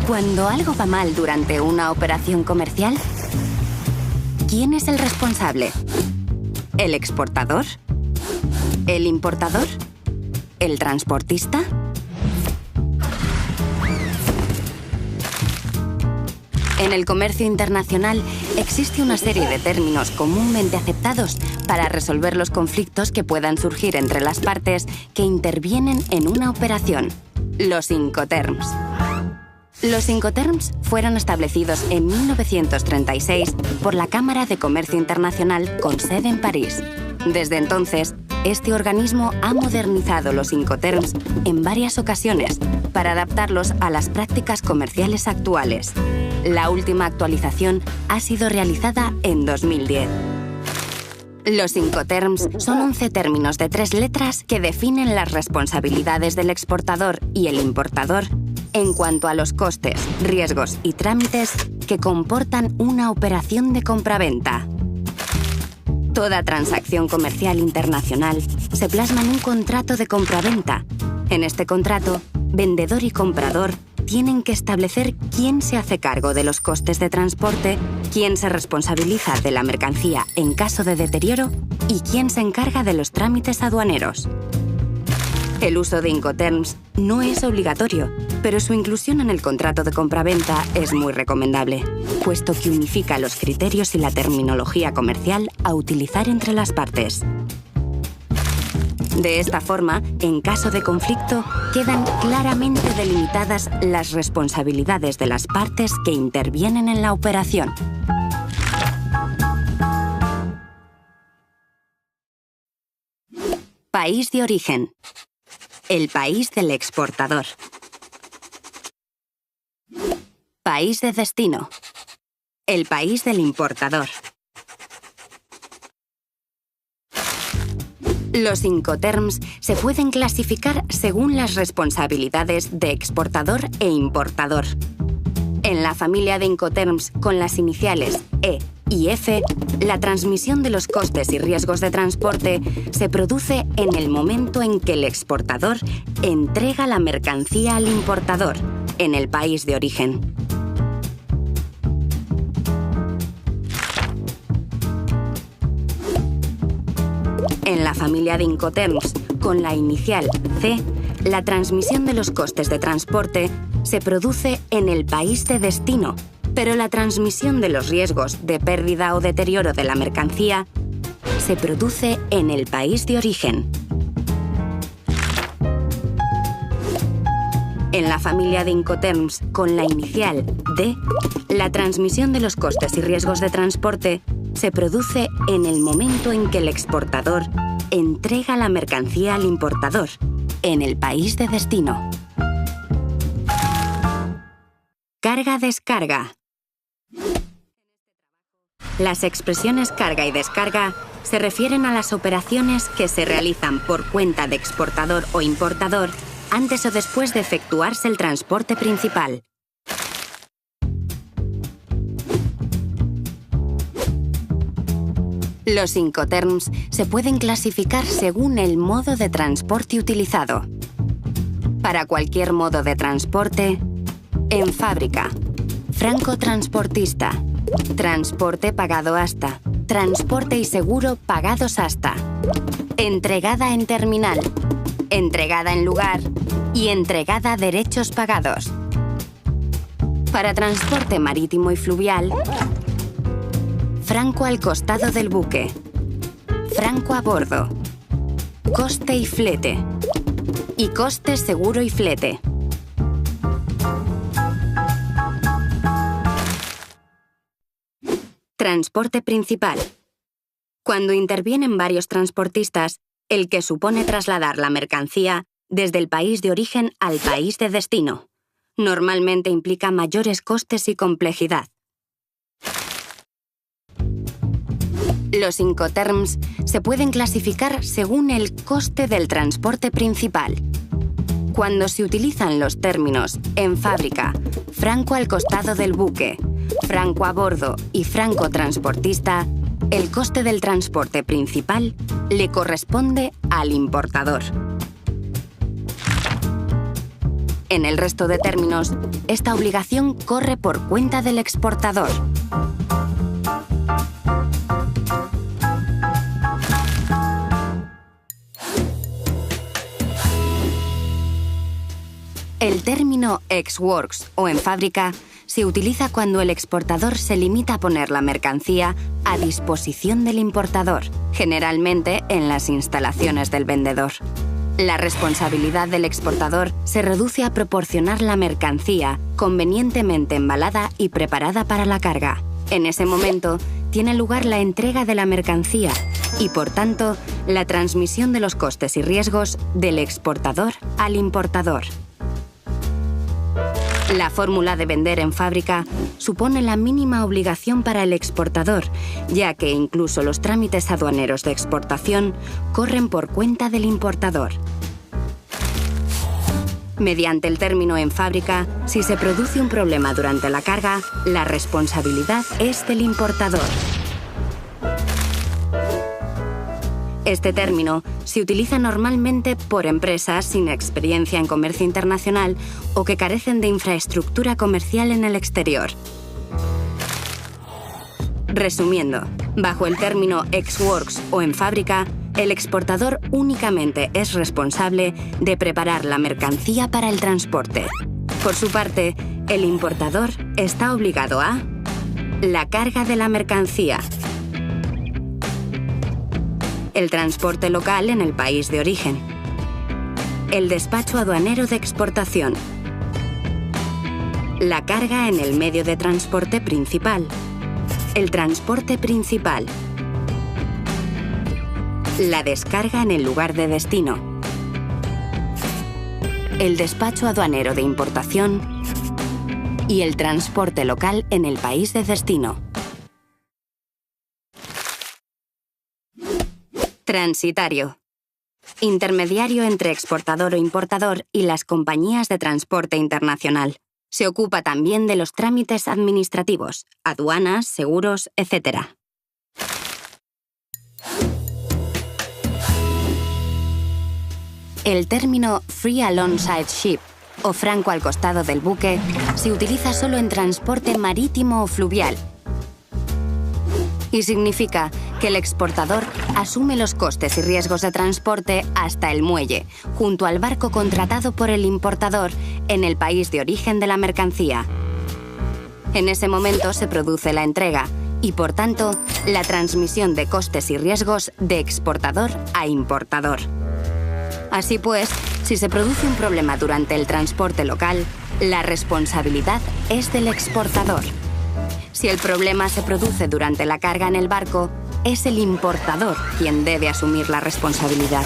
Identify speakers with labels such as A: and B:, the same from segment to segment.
A: Cuando algo va mal durante una operación comercial, ¿quién es el responsable? ¿El exportador? ¿El importador? ¿El transportista? En el comercio internacional existe una serie de términos comúnmente aceptados para resolver los conflictos que puedan surgir entre las partes que intervienen en una operación. Los Incoterms. Los Incoterms fueron establecidos en 1936 por la Cámara de Comercio Internacional con sede en París. Desde entonces, este organismo ha modernizado los Incoterms en varias ocasiones para adaptarlos a las prácticas comerciales actuales. La última actualización ha sido realizada en 2010. Los Incoterms son 11 términos de 3 letras que definen las responsabilidades del exportador y el importador en cuanto a los costes, riesgos y trámites que comportan una operación de compraventa. Toda transacción comercial internacional se plasma en un contrato de compraventa. En este contrato, vendedor y comprador tienen que establecer quién se hace cargo de los costes de transporte, quién se responsabiliza de la mercancía en caso de deterioro y quién se encarga de los trámites aduaneros. El uso de Incoterms no es obligatorio, pero su inclusión en el contrato de compraventa es muy recomendable, puesto que unifica los criterios y la terminología comercial a utilizar entre las partes. De esta forma, en caso de conflicto, quedan claramente delimitadas las responsabilidades de las partes que intervienen en la operación. País de origen. El país del exportador. País de destino. El país del importador. Los Incoterms se pueden clasificar según las responsabilidades de exportador e importador. En la familia de Incoterms con las iniciales E y F, la transmisión de los costes y riesgos de transporte se produce en el momento en que el exportador entrega la mercancía al importador, en el país de origen. En la familia de Incoterms, con la inicial C, la transmisión de los costes de transporte se produce en el país de destino, pero la transmisión de los riesgos de pérdida o deterioro de la mercancía se produce en el país de origen. En la familia de Incoterms, con la inicial D, la transmisión de los costes y riesgos de transporte se produce en el momento en que el exportador entrega la mercancía al importador, en el país de destino. Carga-descarga. Las expresiones carga y descarga se refieren a las operaciones que se realizan por cuenta de exportador o importador antes o después de efectuarse el transporte principal. Los Incoterms se pueden clasificar según el modo de transporte utilizado. Para cualquier modo de transporte, en fábrica, franco-transportista, transporte pagado hasta, transporte y seguro pagados hasta, entregada en terminal, entregada en lugar y entregada derechos pagados. Para transporte marítimo y fluvial, franco al costado del buque, franco a bordo, coste y flete, y coste seguro y flete. Transporte principal. Cuando intervienen varios transportistas, el que supone trasladar la mercancía desde el país de origen al país de destino. Normalmente implica mayores costes y complejidad. Los Incoterms se pueden clasificar según el coste del transporte principal. Cuando se utilizan los términos en fábrica, franco al costado del buque, franco a bordo y franco transportista, el coste del transporte principal le corresponde al importador. En el resto de términos, esta obligación corre por cuenta del exportador. El término ex-works o en fábrica se utiliza cuando el exportador se limita a poner la mercancía a disposición del importador, generalmente en las instalaciones del vendedor. La responsabilidad del exportador se reduce a proporcionar la mercancía convenientemente embalada y preparada para la carga. En ese momento, tiene lugar la entrega de la mercancía y, por tanto, la transmisión de los costes y riesgos del exportador al importador. La fórmula de vender en fábrica supone la mínima obligación para el exportador, ya que incluso los trámites aduaneros de exportación corren por cuenta del importador. Mediante el término en fábrica, si se produce un problema durante la carga, la responsabilidad es del importador. Este término se utiliza normalmente por empresas sin experiencia en comercio internacional o que carecen de infraestructura comercial en el exterior. Resumiendo, bajo el término ex-works o en fábrica, el exportador únicamente es responsable de preparar la mercancía para el transporte. Por su parte, el importador está obligado a la carga de la mercancía, el transporte local en el país de origen, el despacho aduanero de exportación, la carga en el medio de transporte principal, el transporte principal, la descarga en el lugar de destino, el despacho aduanero de importación y el transporte local en el país de destino. Transitario. Intermediario entre exportador o importador y las compañías de transporte internacional. Se ocupa también de los trámites administrativos, aduanas, seguros, etc. El término free alongside ship o franco al costado del buque se utiliza solo en transporte marítimo o fluvial y significa que el exportador asume los costes y riesgos de transporte hasta el muelle, junto al barco contratado por el importador en el país de origen de la mercancía. En ese momento se produce la entrega y, por tanto, la transmisión de costes y riesgos de exportador a importador. Así pues, si se produce un problema durante el transporte local, la responsabilidad es del exportador. Si el problema se produce durante la carga en el barco, es el importador quien debe asumir la responsabilidad.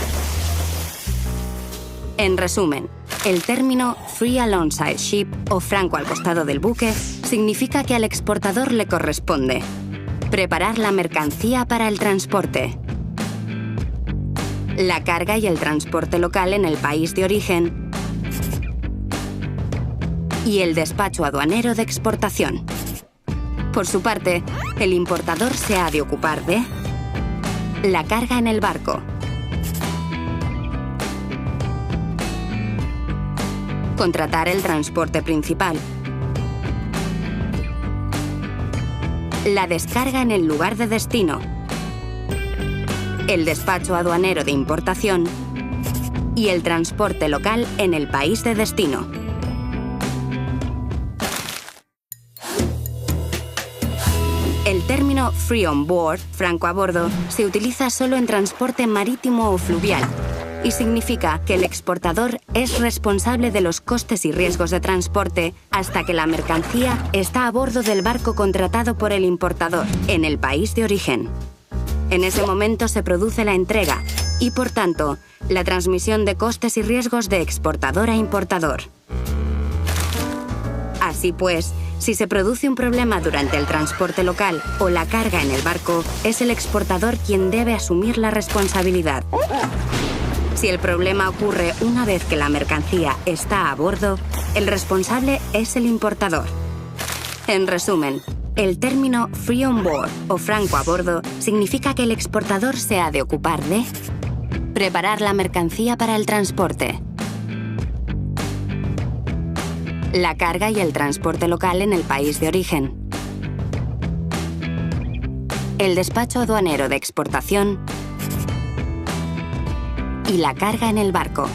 A: En resumen, el término free alongside ship o franco al costado del buque significa que al exportador le corresponde preparar la mercancía para el transporte, la carga y el transporte local en el país de origen y el despacho aduanero de exportación. Por su parte, el importador se ha de ocupar de la carga en el barco, contratar el transporte principal, la descarga en el lugar de destino, el despacho aduanero de importación y el transporte local en el país de destino. El término free on board, franco a bordo, se utiliza solo en transporte marítimo o fluvial y significa que el exportador es responsable de los costes y riesgos de transporte hasta que la mercancía está a bordo del barco contratado por el importador en el país de origen. En ese momento se produce la entrega y, por tanto, la transmisión de costes y riesgos de exportador a importador. Así pues, si se produce un problema durante el transporte local o la carga en el barco, es el exportador quien debe asumir la responsabilidad. Si el problema ocurre una vez que la mercancía está a bordo, el responsable es el importador. En resumen, El término free on board o franco a bordo significa que el exportador se ha de ocupar de preparar la mercancía para el transporte, la carga y el transporte local en el país de origen, el despacho aduanero de exportación y la carga en el barco.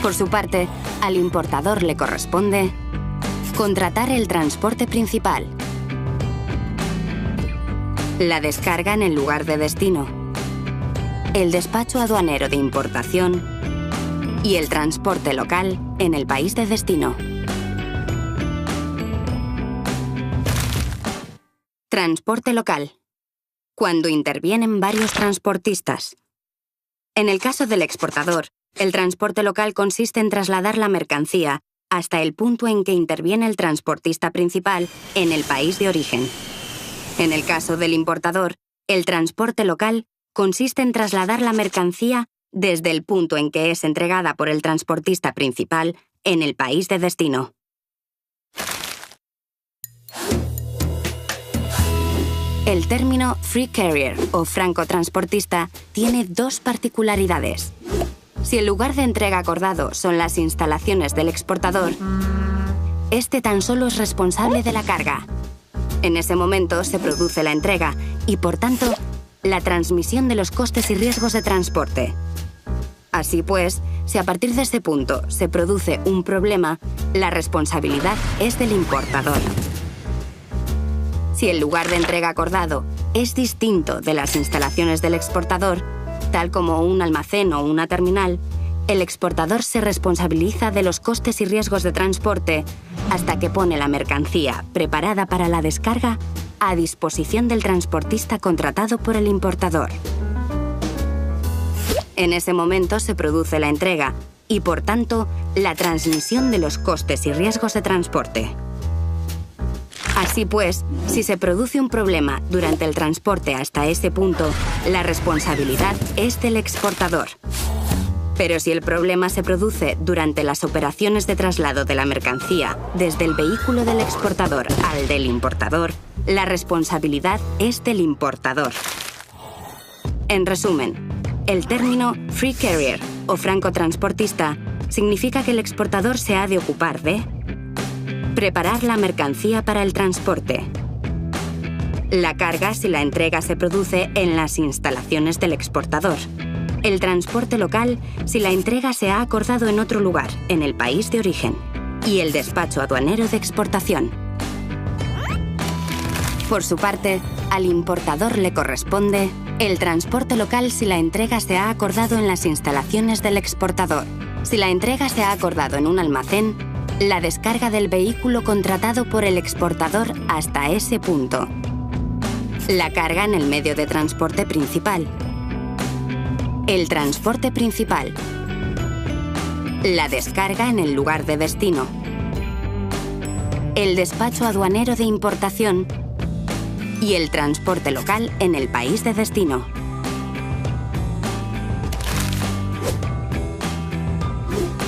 A: Por su parte, al importador le corresponde contratar el transporte principal, la descarga en el lugar de destino, el despacho aduanero de importación y el transporte local en el país de destino. Transporte local. Cuando intervienen varios transportistas. En el caso del exportador, el transporte local consiste en trasladar la mercancía hasta el punto en que interviene el transportista principal en el país de origen. En el caso del importador, el transporte local consiste en trasladar la mercancía desde el punto en que es entregada por el transportista principal en el país de destino. El término free carrier o francotransportista tiene dos particularidades. Si el lugar de entrega acordado son las instalaciones del exportador, este tan solo es responsable de la carga. En ese momento se produce la entrega y, por tanto, la transmisión de los costes y riesgos de transporte. Así pues, si a partir de este punto se produce un problema, la responsabilidad es del importador. Si el lugar de entrega acordado es distinto de las instalaciones del exportador, tal como un almacén o una terminal, el exportador se responsabiliza de los costes y riesgos de transporte hasta que pone la mercancía preparada para la descarga a disposición del transportista contratado por el importador. En ese momento se produce la entrega y, por tanto, la transmisión de los costes y riesgos de transporte. Así pues, si se produce un problema durante el transporte hasta ese punto, la responsabilidad es del exportador. Pero si el problema se produce durante las operaciones de traslado de la mercancía desde el vehículo del exportador al del importador, la responsabilidad es del importador. En resumen, el término free carrier o francotransportista significa que el exportador se ha de ocupar de preparar la mercancía para el transporte, la carga si la entrega se produce en las instalaciones del exportador, el transporte local si la entrega se ha acordado en otro lugar, en el país de origen, y el despacho aduanero de exportación. Por su parte, al importador le corresponde el transporte local si la entrega se ha acordado en las instalaciones del exportador. Si la entrega se ha acordado en un almacén, la descarga del vehículo contratado por el exportador hasta ese punto, la carga en el medio de transporte principal, el transporte principal, la descarga en el lugar de destino, el despacho aduanero de importación y el transporte local en el país de destino.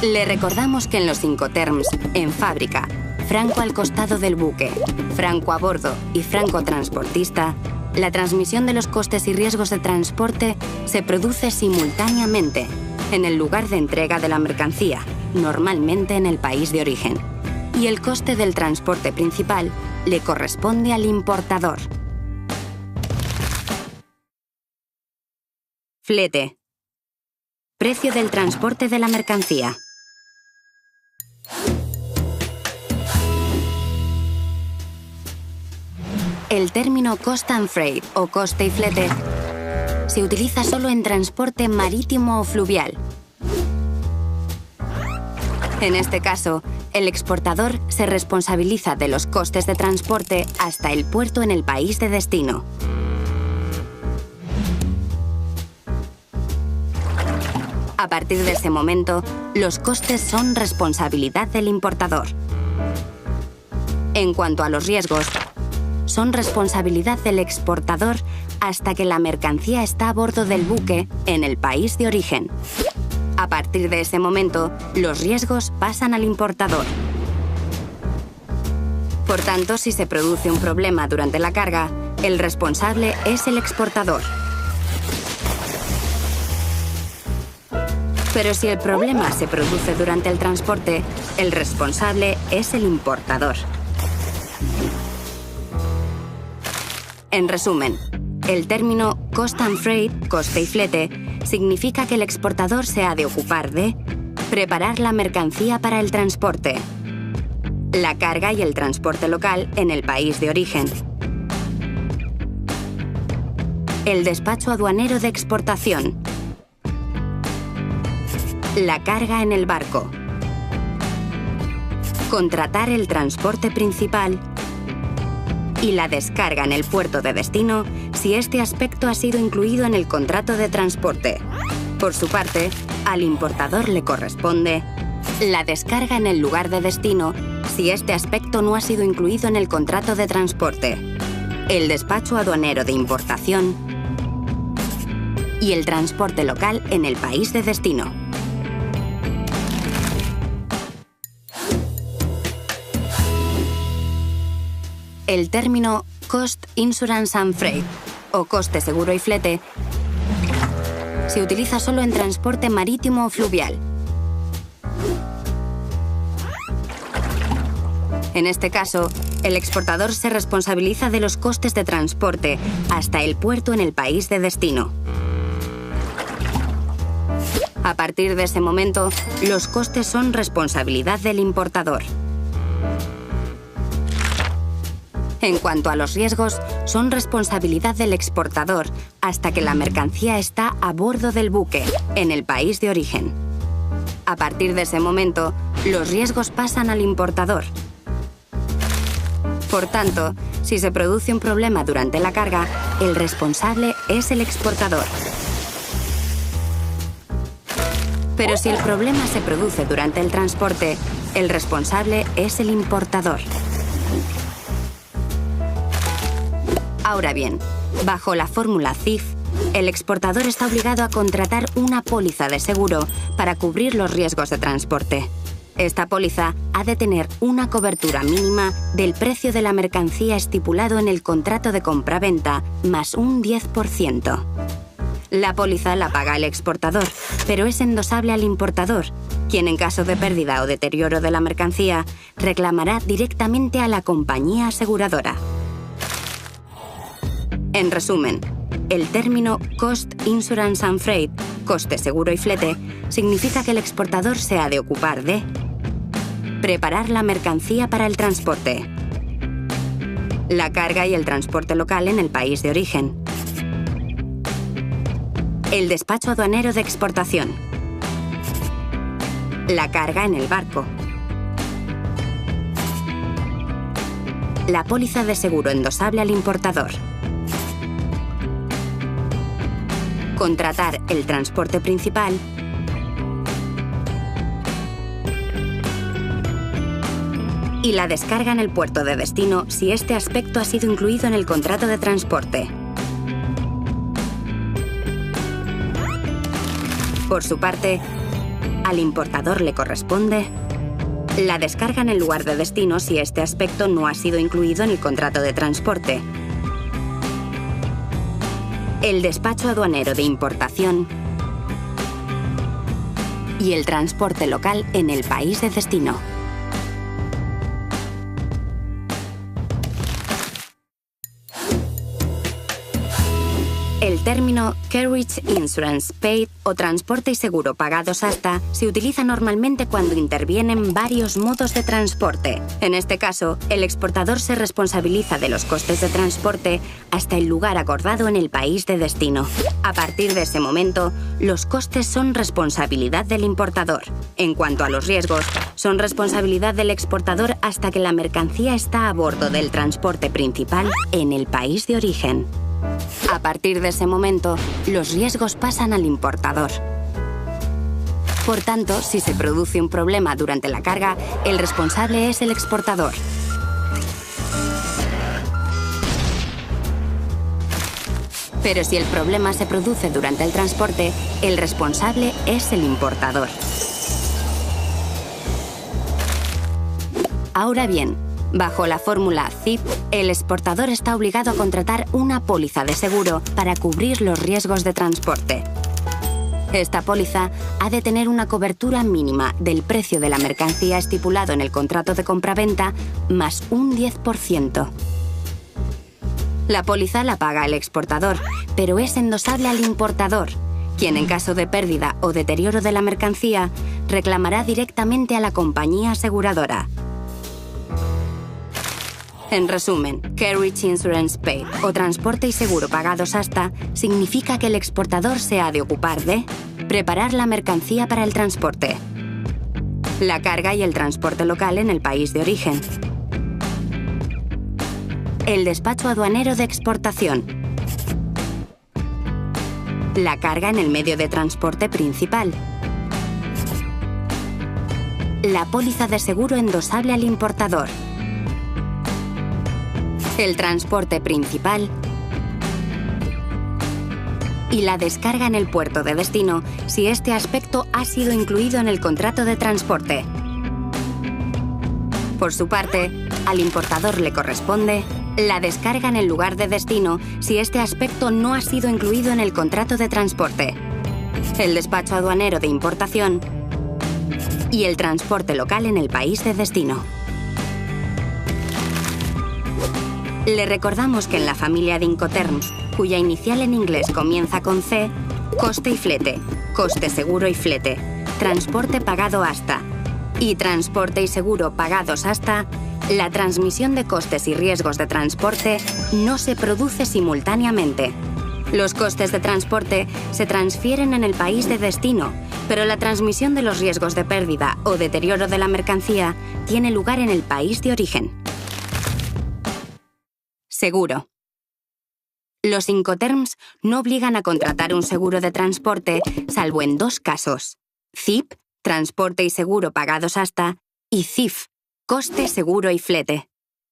A: Le recordamos que en los Incoterms, en fábrica, franco al costado del buque, franco a bordo y franco transportista, la transmisión de los costes y riesgos de transporte se produce simultáneamente en el lugar de entrega de la mercancía, normalmente en el país de origen, y el coste del transporte principal le corresponde al importador. Flete. Precio del transporte de la mercancía. El término cost and freight o coste y flete se utiliza solo en transporte marítimo o fluvial. En este caso, el exportador se responsabiliza de los costes de transporte hasta el puerto en el país de destino. A partir de ese momento, los costes son responsabilidad del importador. En cuanto a los riesgos, son responsabilidad del exportador hasta que la mercancía está a bordo del buque en el país de origen. A partir de ese momento, los riesgos pasan al importador. Por tanto, si se produce un problema durante la carga, el responsable es el exportador. Pero si el problema se produce durante el transporte, el responsable es el importador. En resumen, el término cost and freight, coste y flete, significa que el exportador se ha de ocupar de preparar la mercancía para el transporte, la carga y el transporte local en el país de origen, el despacho aduanero de exportación, la carga en el barco, contratar el transporte principal y la descarga en el puerto de destino si este aspecto ha sido incluido en el contrato de transporte. Por su parte, al importador le corresponde la descarga en el lugar de destino si este aspecto no ha sido incluido en el contrato de transporte, el despacho aduanero de importación y el transporte local en el país de destino. El término Cost, Insurance and Freight, o coste, seguro y flete, se utiliza solo en transporte marítimo o fluvial. En este caso, el exportador se responsabiliza de los costes de transporte hasta el puerto en el país de destino. A partir de ese momento, los costes son responsabilidad del importador. En cuanto a los riesgos, son responsabilidad del exportador hasta que la mercancía está a bordo del buque, en el país de origen. A partir de ese momento, los riesgos pasan al importador. Por tanto, si se produce un problema durante la carga, el responsable es el exportador. Pero si el problema se produce durante el transporte, el responsable es el importador. Ahora bien, bajo la fórmula CIF, el exportador está obligado a contratar una póliza de seguro para cubrir los riesgos de transporte. Esta póliza ha de tener una cobertura mínima del precio de la mercancía estipulado en el contrato de compraventa más un 10%. La póliza la paga el exportador, pero es endosable al importador, quien en caso de pérdida o deterioro de la mercancía reclamará directamente a la compañía aseguradora. En resumen, el término Cost, Insurance and Freight, coste, seguro y flete, significa que el exportador se ha de ocupar de preparar la mercancía para el transporte, la carga y el transporte local en el país de origen, el despacho aduanero de exportación, la carga en el barco, la póliza de seguro endosable al importador, contratar el transporte principal y la descarga en el puerto de destino si este aspecto ha sido incluido en el contrato de transporte. Por su parte, al importador le corresponde la descarga en el lugar de destino si este aspecto no ha sido incluido en el contrato de transporte, el despacho aduanero de importación y el transporte local en el país de destino. El término Carriage Insurance Paid o transporte y seguro pagados hasta se utiliza normalmente cuando intervienen varios modos de transporte. En este caso, el exportador se responsabiliza de los costes de transporte hasta el lugar acordado en el país de destino. A partir de ese momento, los costes son responsabilidad del importador. En cuanto a los riesgos, son responsabilidad del exportador hasta que la mercancía está a bordo del transporte principal en el país de origen. A partir de ese momento, los riesgos pasan al importador. Por tanto, si se produce un problema durante la carga, el responsable es el exportador. Pero si el problema se produce durante el transporte, el responsable es el importador. Ahora bien, Bajo la fórmula CIP, el exportador está obligado a contratar una póliza de seguro para cubrir los riesgos de transporte. Esta póliza ha de tener una cobertura mínima del precio de la mercancía estipulado en el contrato de compraventa más un 10%. La póliza la paga el exportador, pero es endosable al importador, quien en caso de pérdida o deterioro de la mercancía reclamará directamente a la compañía aseguradora. En resumen, Carriage Insurance Paid o transporte y seguro pagados hasta significa que el exportador se ha de ocupar de preparar la mercancía para el transporte, la carga y el transporte local en el país de origen, el despacho aduanero de exportación, la carga en el medio de transporte principal, la póliza de seguro endosable al importador, el transporte principal y la descarga en el puerto de destino si este aspecto ha sido incluido en el contrato de transporte. Por su parte, al importador le corresponde la descarga en el lugar de destino si este aspecto no ha sido incluido en el contrato de transporte, el despacho aduanero de importación y el transporte local en el país de destino. Le recordamos que en la familia de Incoterms, cuya inicial en inglés comienza con C, coste y flete, coste seguro y flete, transporte pagado hasta y transporte y seguro pagados hasta, la transmisión de costes y riesgos de transporte no se produce simultáneamente. Los costes de transporte se transfieren en el país de destino, pero la transmisión de los riesgos de pérdida o deterioro de la mercancía tiene lugar en el país de origen. Seguro. Los Incoterms no obligan a contratar un seguro de transporte salvo en dos casos: CIP, transporte y seguro pagados hasta, y CIF, coste, seguro y flete,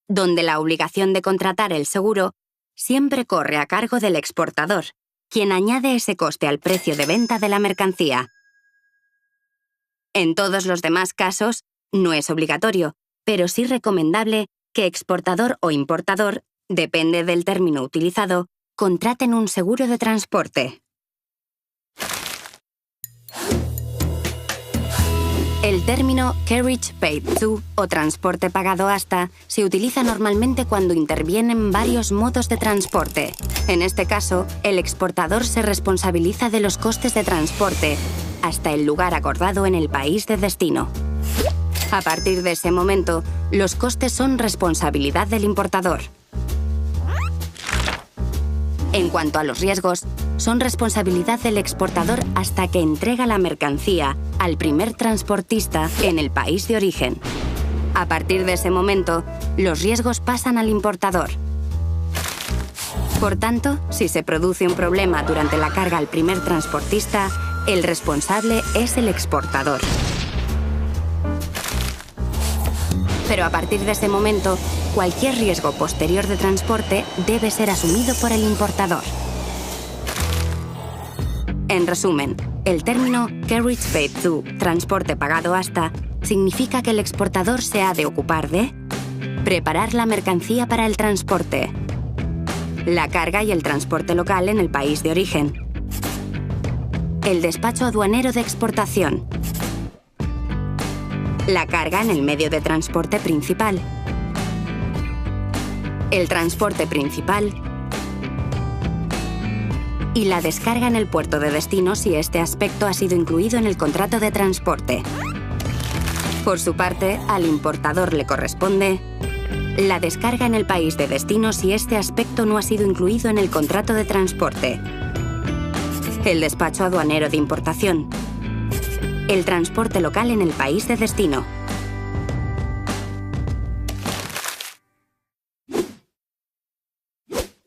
A: donde la obligación de contratar el seguro siempre corre a cargo del exportador, quien añade ese coste al precio de venta de la mercancía. En todos los demás casos, no es obligatorio, pero sí recomendable que exportador o importador, depende del término utilizado, contraten un seguro de transporte. El término Carriage Paid to o transporte pagado hasta se utiliza normalmente cuando intervienen varios modos de transporte. En este caso, el exportador se responsabiliza de los costes de transporte hasta el lugar acordado en el país de destino. A partir de ese momento, los costes son responsabilidad del importador. En cuanto a los riesgos, son responsabilidad del exportador hasta que entrega la mercancía al primer transportista en el país de origen. A partir de ese momento, los riesgos pasan al importador. Por tanto, si se produce un problema durante la carga al primer transportista, el responsable es el exportador. Pero a partir de ese momento, cualquier riesgo posterior de transporte debe ser asumido por el importador. En resumen, el término Carriage Paid to, transporte pagado hasta, significa que el exportador se ha de ocupar de preparar la mercancía para el transporte, la carga y el transporte local en el país de origen, el despacho aduanero de exportación, la carga en el medio de transporte principal, el transporte principal y la descarga en el puerto de destino si este aspecto ha sido incluido en el contrato de transporte. Por su parte, al importador le corresponde la descarga en el país de destino si este aspecto no ha sido incluido en el contrato de transporte, el despacho aduanero de importación, el transporte local en el país de destino.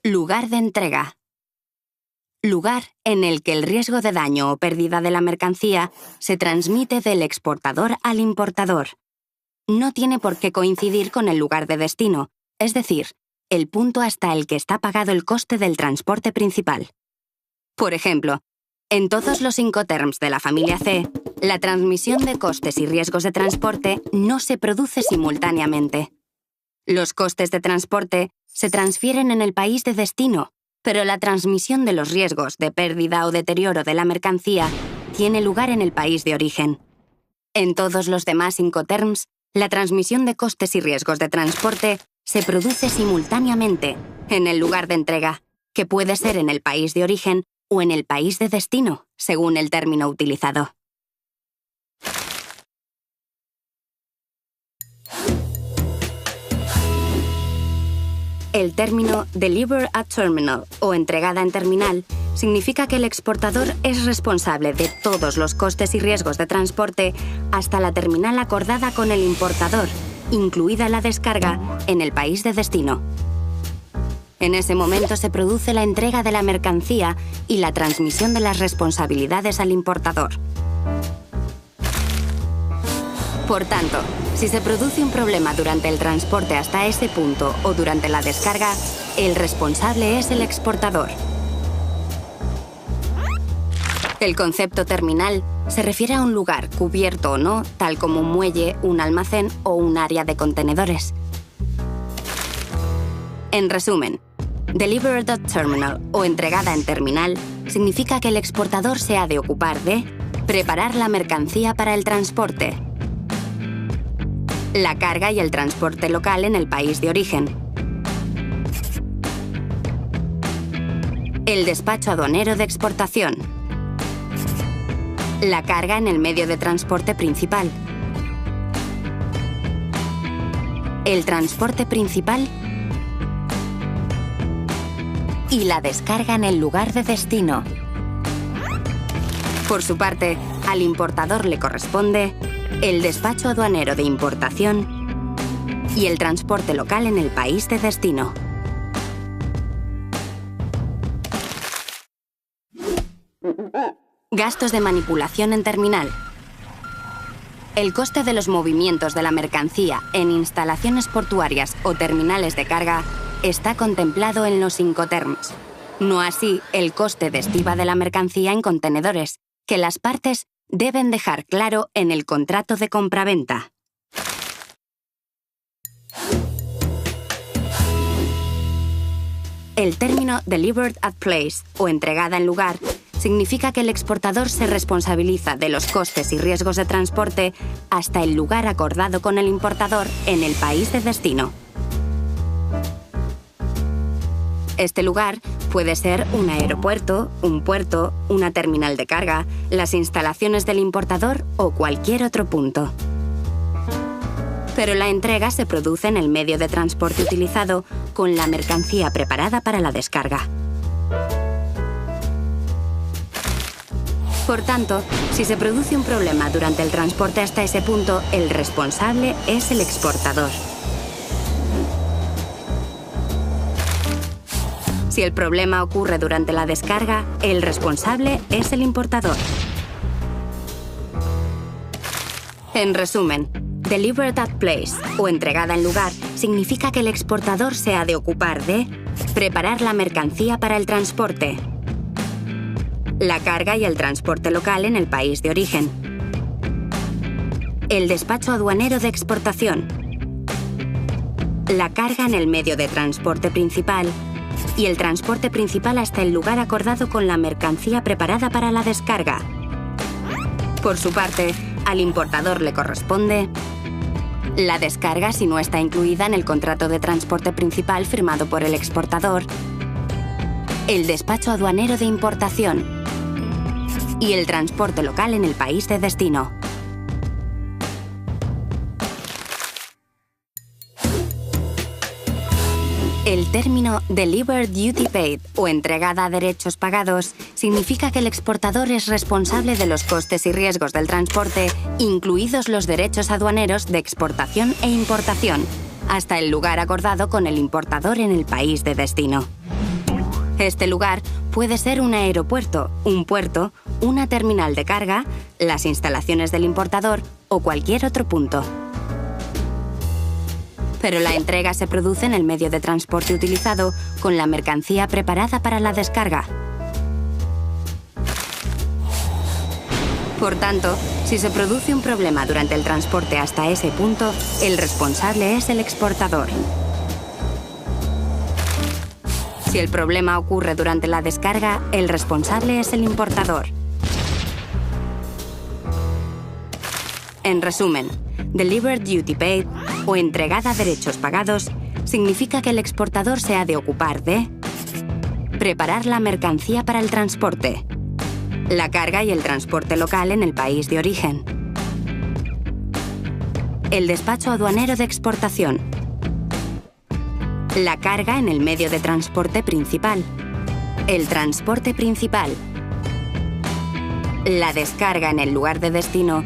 A: Lugar de entrega. Lugar en el que el riesgo de daño o pérdida de la mercancía se transmite del exportador al importador. No tiene por qué coincidir con el lugar de destino, es decir, el punto hasta el que está pagado el coste del transporte principal. Por ejemplo, en todos los Incoterms de la familia C, la transmisión de costes y riesgos de transporte no se produce simultáneamente. Los costes de transporte se transfieren en el país de destino, pero la transmisión de los riesgos de pérdida o deterioro de la mercancía tiene lugar en el país de origen. En todos los demás Incoterms, la transmisión de costes y riesgos de transporte se produce simultáneamente en el lugar de entrega, que puede ser en el país de origen o en el país de destino, según el término utilizado. El término Deliver at Terminal o entregada en terminal significa que el exportador es responsable de todos los costes y riesgos de transporte hasta la terminal acordada con el importador, incluida la descarga en el país de destino. En ese momento se produce la entrega de la mercancía y la transmisión de las responsabilidades al importador. Por tanto, si se produce un problema durante el transporte hasta ese punto o durante la descarga, el responsable es el exportador. El concepto terminal se refiere a un lugar, cubierto o no, tal como un muelle, un almacén o un área de contenedores. En resumen, Delivered at Terminal o entregada en terminal significa que el exportador se ha de ocupar de preparar la mercancía para el transporte, la carga y el transporte local en el país de origen, el despacho aduanero de exportación, la carga en el medio de transporte principal, el transporte principal y la descarga en el lugar de destino. Por su parte, al importador le corresponde el despacho aduanero de importación y el transporte local en el país de destino. Gastos de manipulación en terminal. El coste de los movimientos de la mercancía en instalaciones portuarias o terminales de carga está contemplado en los Incoterms. No así el coste de estiba de la mercancía en contenedores, que las partes deben dejar claro en el contrato de compraventa. El término Delivered at Place o entregada en lugar significa que el exportador se responsabiliza de los costes y riesgos de transporte hasta el lugar acordado con el importador en el país de destino. Este lugar puede ser un aeropuerto, un puerto, una terminal de carga, las instalaciones del importador o cualquier otro punto. Pero la entrega se produce en el medio de transporte utilizado con la mercancía preparada para la descarga. Por tanto, si se produce un problema durante el transporte hasta ese punto, el responsable es el exportador. Si el problema ocurre durante la descarga, el responsable es el importador. En resumen, Delivered at Place o entregada en lugar significa que el exportador se ha de ocupar de preparar la mercancía para el transporte, la carga y el transporte local en el país de origen, el despacho aduanero de exportación, la carga en el medio de transporte principal y el transporte principal hasta el lugar acordado con la mercancía preparada para la descarga. Por su parte, al importador le corresponde la descarga si no está incluida en el contrato de transporte principal firmado por el exportador, el despacho aduanero de importación y el transporte local en el país de destino. El término Delivered Duty Paid o entregada a derechos pagados significa que el exportador es responsable de los costes y riesgos del transporte, incluidos los derechos aduaneros de exportación e importación, hasta el lugar acordado con el importador en el país de destino. Este lugar puede ser un aeropuerto, un puerto, una terminal de carga, las instalaciones del importador o cualquier otro punto. Pero la entrega se produce en el medio de transporte utilizado con la mercancía preparada para la descarga. Por tanto, si se produce un problema durante el transporte hasta ese punto, el responsable es el exportador. Si el problema ocurre durante la descarga, el responsable es el importador. En resumen, Delivered Duty Paid, o entregada a derechos pagados, significa que el exportador se ha de ocupar de preparar la mercancía para el transporte, la carga y el transporte local en el país de origen, el despacho aduanero de exportación, la carga en el medio de transporte principal, el transporte principal, la descarga en el lugar de destino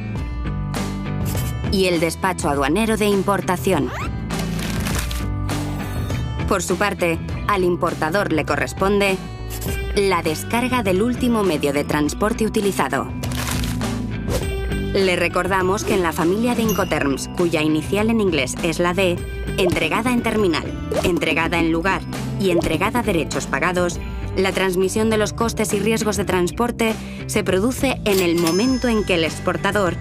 A: y el despacho aduanero de importación. Por su parte, al importador le corresponde la descarga del último medio de transporte utilizado. Le recordamos que en la familia de Incoterms, cuya inicial en inglés es la D, entregada en terminal, entregada en lugar y entregada a derechos pagados, la transmisión de los costes y riesgos de transporte se produce en el momento en que el exportador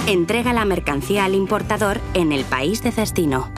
A: entrega la mercancía al importador en el país de destino.